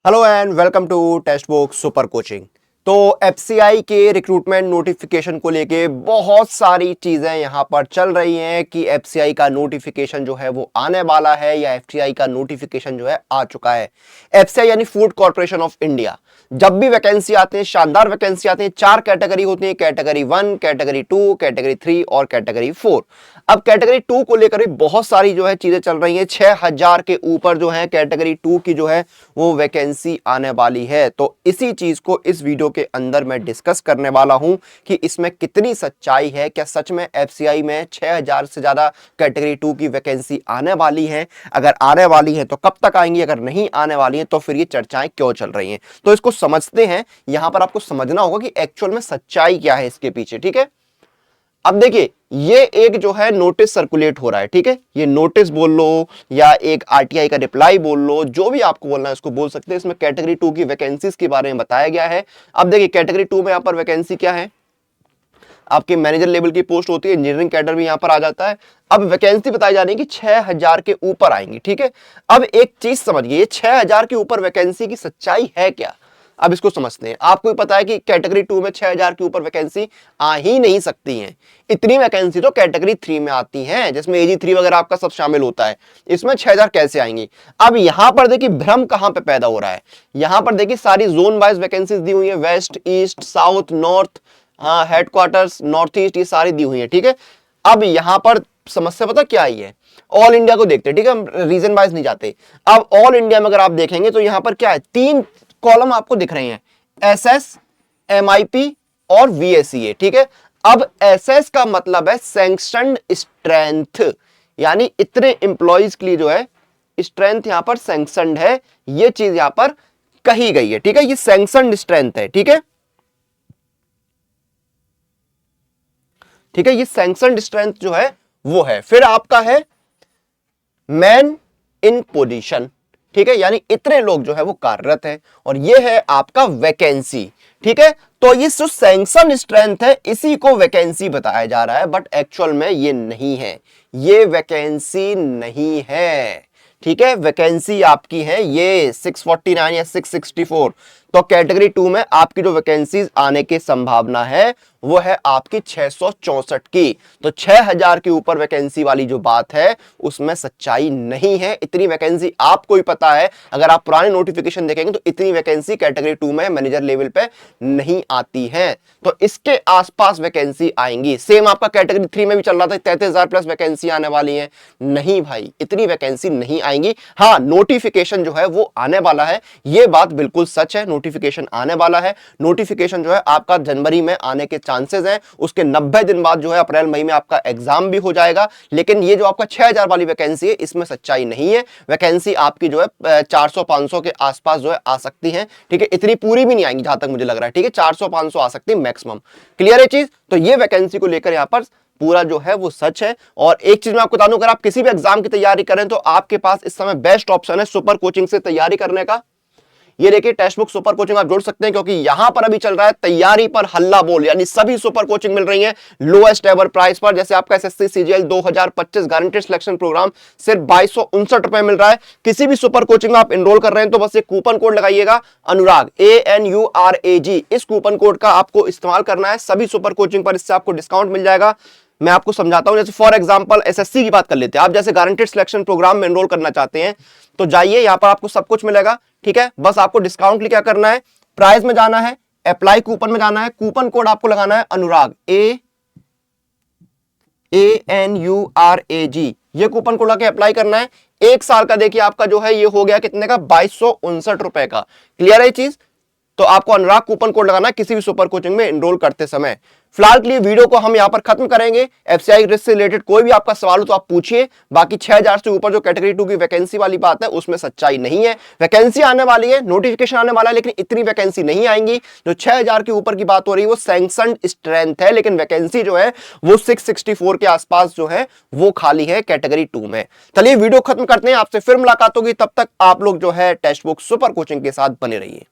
Hello and welcome to textbook super coaching. तो FCI के recruitment notification को लेके बहुत सारी चीजें यहां पर चल रही हैं कि एफसीआई का नोटिफिकेशन जो है वो आने वाला है या एफसीआई का नोटिफिकेशन जो है आ चुका है। एफसीआई यानी फूड कॉर्पोरेशन ऑफ इंडिया, जब भी वैकेंसी आते हैं, शानदार वैकेंसी आते हैं, 4 कैटेगरी होती है, कैटेगरी 1, कैटेगरी 2, कैटेगरी 3 और कैटेगरी 4। अब कैटेगरी 2 को लेकर भी बहुत सारी जो है चीजें चल रही हैं। 6000 के ऊपर जो है कैटेगरी 2 की जो है वो वैकेंसी आने वाली है। तो इसी चीज को इस वीडियो के अंदर मैं डिस्कस करने वाला हूं कि इसमें कितनी सच्चाई है। क्या सच में एफसीआई में 6000 से ज्यादा कैटेगरी 2 की वैकेंसी आने वाली है? अगर आने वाली है तो कब तक आएंगी? अगर नहीं आने वाली है तो फिर ये चर्चाएं क्यों चल रही हैं? तो इसको समझते हैं। यहां पर आपको समझना होगा कि एक्चुअल में सच्चाई क्या है इसके पीछे। ठीक है, अब देखिए, ये एक जो है नोटिस सर्कुलेट हो रहा है। ठीक है, ये नोटिस बोल लो या एक आरटीआई का रिप्लाई बोल लो, जो भी आपको बोलना है उसको बोल सकते हैं। इसमें कैटेगरी 2 की वैकेंसीज के बारे में बताया गया है। अब देखिए, कैटेगरी 2 में यहां पर वैकेंसी क्या है, आपके मैनेजर लेवल की पोस्ट होती है, इंजीनियरिंग कैडर भी यहां पर आ जाता है। अब वैकेंसी बताई जा रही है कि 6000 के ऊपर आएंगी। ठीक है, अब एक चीज समझिए, 6000 के ऊपर वैकेंसी की सच्चाई है क्या? अब इसको समझते हैं। आपको भी पता है कि कैटेगरी 2 में 6000 के ऊपर वैकेंसी आ ही नहीं सकती है। इतनी वैकेंसी तो कैटेगरी 3 में आती है, जिसमें एजी 3 वगैरह आपका सब शामिल होता है। इसमें 6000 कैसे आएंगी? अब यहां पर देखिए भ्रम कहां पे पैदा हो रहा है। यहां पर देखिए सारी जोन वाइज वैकेंसीज दी हुई है, वेस्ट, ईस्ट, साउथ, नॉर्थ, हाँ हेडक्वार्टर्स, नॉर्थ ईस्ट, ये सारी दी हुई है। ठीक है, अब यहां पर समस्या पता क्या आई है? ऑल इंडिया को देखते हैं। ठीक है, हम रीजन वाइज नहीं जाते। अब ऑल इंडिया में अगर आप देखेंगे तो यहां पर क्या है, 3 कॉलम आपको दिख रहे हैं, एसएस, एमआईपी और वीएसीए। ठीक है, अब एसएस का मतलब है सैंक्शनड स्ट्रेंथ, यानी इतने इंप्लॉइज के लिए जो है स्ट्रेंथ यहां पर सैंक्शनड है। ये चीज यहां पर कही गई है। ठीक है, ये सैंक्शनड स्ट्रेंथ है। ठीक है, ठीक है, ये सैंक्शनड स्ट्रेंथ जो है वो है। फिर आपका है मैन इन पोजीशन। ठीक है, यानी इतने लोग जो है वो कार्यरत हैं, और ये है आपका वैकेंसी। ठीक है, तो ये जो सैंक्शन स्ट्रेंथ है इसी को वैकेंसी बताया जा रहा है, बट एक्चुअल में ये नहीं है, ये वैकेंसी नहीं है। ठीक है, वैकेंसी आपकी है ये 649 या 664। तो कैटेगरी 2 में आपकी जो वैकेंसीज आने की संभावना है वो है आपकी 664 की। तो 6000 के ऊपर वैकेंसी वाली जो बात है उसमें सच्चाई नहीं है। इतनी वैकेंसी आपको ही पता है, अगर आप पुराने नोटिफिकेशन देखेंगे तो इतनी वैकेंसी कैटेगरी 2 में मैनेजर लेवल पे नहीं आती है। तो इसके आसपास वैकेंसी आएंगी। सेम आपका कैटेगरी 3 में भी चल रहा था, 33000 प्लस वैकेंसी आने वाली है। नहीं भाई, इतनी वैकेंसी नहीं आएंगी। हाँ, नोटिफिकेशन जो है वो आने वाला है, ये बात बिल्कुल सच है। नोटिफिकेशन आने वाला है। नोटिफिकेशन जो है आपका जनवरी में आने के चांसेस हैं। उसके 90 दिन बाद जो है अप्रैल मई में आपका एग्जाम भी हो जाएगा। लेकिन ये जो आपका 6000 वाली वैकेंसी है इसमें सच्चाई नहीं है। वैकेंसी आपकी जो है 400-500 के आसपास जो है आ सकती है। ठीक है, इतनी पूरी भी नहीं आएंगी जहां तक मुझे लग रहा है। ठीक है, 400-500 आ सकती है मैक्सिमम। क्लियर है चीज? तो ये वैकेंसी को लेकर यहां पर पूरा जो है वो सच है। और एक चीज मैं आपको बता दूं, अगर आप किसी भी एग्जाम की तैयारी करें तो आपके पास इस समय बेस्ट ऑप्शन है सुपर कोचिंग से तैयारी करने का। ये देखिए, टेक्स्ट बुक सुपर कोचिंग आप जोड़ सकते हैं, क्योंकि यहां पर अभी चल रहा है तैयारी पर हल्ला बोल, यानी सभी सुपर कोचिंग मिल रही है लोएस्ट एवर प्राइस पर। जैसे आपका SSC CGL 2025 guaranteed selection program सिर्फ 2259 रुपए मिल रहा है। किसी भी सुपर कोचिंग में आप एनरोल कर रहे हैं तो बस एक कूपन कोड लगाइएगा, अनुराग, ANURAG। इस कूपन कोड का आपको इस्तेमाल करना है सभी सुपर कोचिंग पर, इससे आपको डिस्काउंट मिल जाएगा। मैं आपको समझाता हूं। जैसे फॉर एग्जांपल एसएससी की बात कर लेते हैं। आप जैसे गारंटेड सिलेक्शन प्रोग्राम में एनरोल करना चाहते हैं तो जाइए, यहां पर आपको सब कुछ मिलेगा। ठीक है, बस आपको डिस्काउंट लिए क्या करना है, प्राइस में जाना है, अप्लाई कूपन में जाना है, कूपन कोड आपको लगाना है अनुराग, ANURAG। ये कूपन कोड लगा अप्लाई करना है। 1 साल का देखिए आपका जो है ये हो गया कितने का, 2259 रुपए का। क्लियर है चीज? तो आपको अनुराग कूपन कोड लगाना है किसी भी सुपर कोचिंग में एनरोल करते समय। फिलहाल के लिए वीडियो को हम यहां पर खत्म करेंगे। एफसीआई रिस्क से रिलेटेड कोई भी आपका सवाल हो तो आप पूछिए। बाकी 6000 से ऊपर जो कैटेगरी 2 की वैकेंसी वाली बात है उसमें सच्चाई नहीं है। वैकेंसी आने वाली है, नोटिफिकेशन आने वाला है, लेकिन इतनी वैकेंसी नहीं आएंगी। जो 6000 के ऊपर की बात हो रही है वो सैंक्शनड स्ट्रेंथ है, लेकिन वैकेंसी जो है वो 664 के आसपास जो है वो खाली है कैटेगरी 2 में। चलिए वीडियो खत्म करते हैं, आपसे फिर मुलाकात होगी। तब तक आप लोग जो है टेक्स्ट बुक सुपर कोचिंग के साथ बने रहिए।